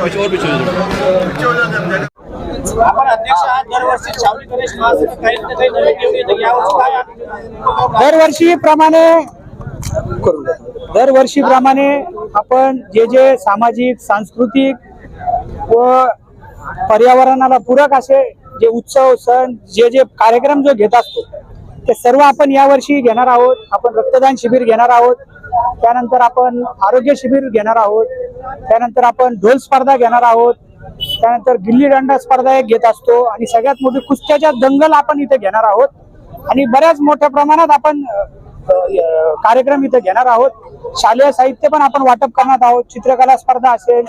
आपण अध्यक्ष आहात, दरवर्षी छावणी गणेश महासंघ काही ना काही नवीन घेऊन येतो. यावर्षी काय दरवर्षीप्रमाणे आपण जे सामाजिक सांस्कृतिक व पर्यावरणाला पूरक असे जे उत्सव सण जे कार्यक्रम जो घेत असतो ते सर्व आपण यावर्षी घेणार आहोत. आपण रक्तदान शिबिर घेणार आहोत, त्यानंतर आपण आरोग्य शिबिर घेणार आहोत, त्यानंतर आपण ढोल स्पर्धा घेणार आहोत, त्यानंतर गिल्ली दंडा स्पर्धा एक घेत असतो आणि सगळ्यात मोठी कुस्त्याच्या दंगल आपण इथे घेणार आहोत आणि बऱ्याच मोठ्या प्रमाणात आपण कार्यक्रम इथे घेणार आहोत. शालेय साहित्य पण आपण वाटप करणार आहोत, चित्रकला स्पर्धा असेल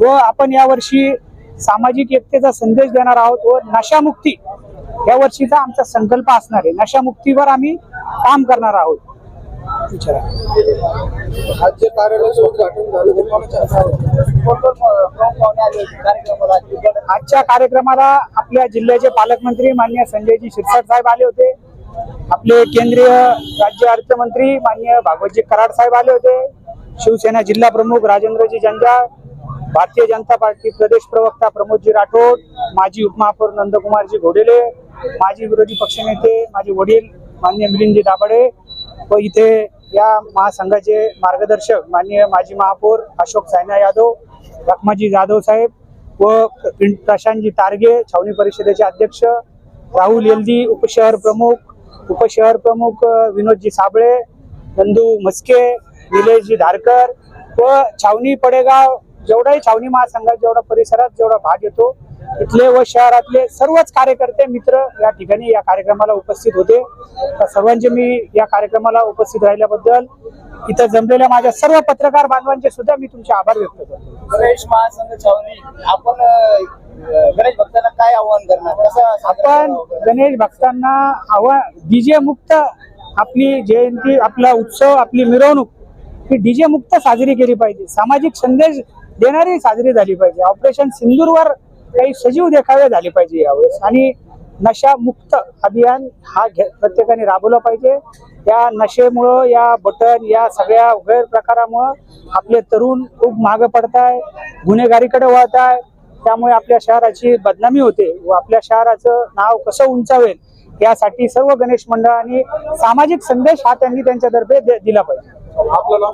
व आपण यावर्षी सामाजिक एकतेचा संदेश देणार आहोत व नशामुक्ती या वर्षीचा आमचा संकल्प असणार आहे. नशामुक्तीवर आम्ही काम करणार आहोत. आजचे कार्यालयाचे उद्घाटन आजच्या कार्यक्रमाला आपल्या जिल्ह्याचे पालकमंत्री माननीय संजयजी शिरसाट साहेब आले होते. आपले केंद्रीय राज्य अर्थमंत्री माननीय भागवतजी कराड साहेब आले होते. शिवसेना जिल्हा प्रमुख राजेंद्रजी जंजाळ, भारतीय जनता पार्टी प्रदेश प्रवक्ता प्रमोदजी राठोड, माजी उपमहापौर नंदकुमारजी घोडेले, माजी विरोधी पक्षनेते माझे वडील माननीय मिलिंदजी दाभाडे व इथे या महासंघाचे मार्गदर्शक माननीय माजी महापौर अशोक सायना यादव, रखमाजी जाधव साहेब व प्रशांतजी तारगे, छावणी परिषदेचे अध्यक्ष राहुल येल्दी, उपशहर प्रमुख विनोदजी साबळे, नंदू मस्के, निलेशजी धारकर व छावणी पडेगाव जेवढाही छावणी महासंघात जेवढा परिसरात जेवढा भाग येतो इथले व शहरातले सर्वच कार्यकर्ते मित्र या ठिकाणी या कार्यक्रमाला उपस्थित होते. त्या सर्वांचे मी या कार्यक्रमाला उपस्थित राहिल्याबद्दल इथं जमलेल्या माझ्या सर्व पत्रकार बांधवांचे सुद्धा मी तुमचे आभार व्यक्त करतो. गणेश महासंघ छावणी आपण गणेश भक्तांना काय आव्हान करणार? कसं आपण गणेश भक्तांना डीजे मुक्त आपली जयंती, आपला उत्सव, आपली मिरवणूक ही डीजे मुक्त साजरी केली पाहिजे. सामाजिक संदेश देणारी साजरी झाली पाहिजे. ऑपरेशन सिंदूरवर काही सजीव देखावे झाले पाहिजे यावेळेस आणि नशा मुक्त अभियान हा प्रत्येकाने राबवलं पाहिजे. या नशेमुळं, या बटन, या सगळ्या गैरप्रकारामुळं आपले तरुण खूप मागं पडताय, गुन्हेगारीकडे वळत आहे. त्यामुळे आपल्या शहराची बदनामी होते व आपल्या शहराचं नाव कसं उंचावेल यासाठी सर्व गणेश मंडळांनी सामाजिक संदेश हा त्यांनी त्यांच्यातर्फे दिला पाहिजे. आपलं नाव?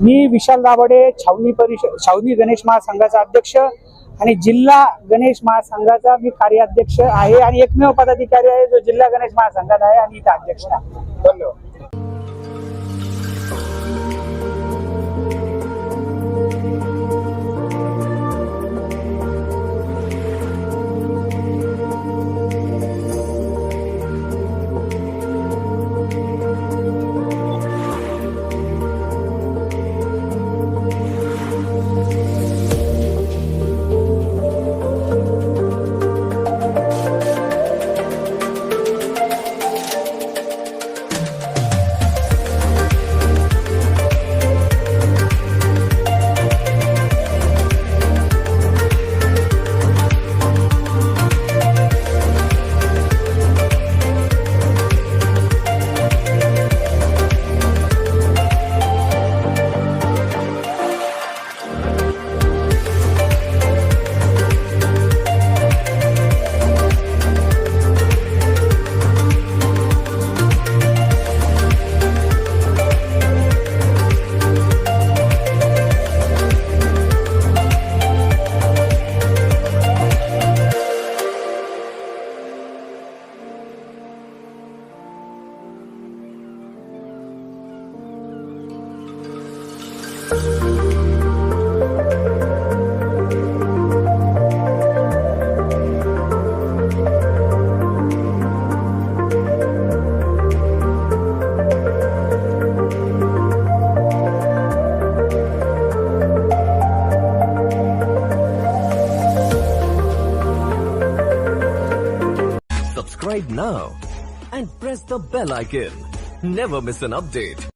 मी विशाल दाभाडे, छावणी गणेश महासंघाचा अध्यक्ष आणि जिल्हा गणेश महासंघाचा मी कार्याध्यक्ष आहे आणि एकमेव पदाधिकारी आहे जो जिल्हा गणेश महासंघात आहे आणि इथे अध्यक्ष आहे. धन्यवाद. Subscribe now and press the bell icon. Never miss an update.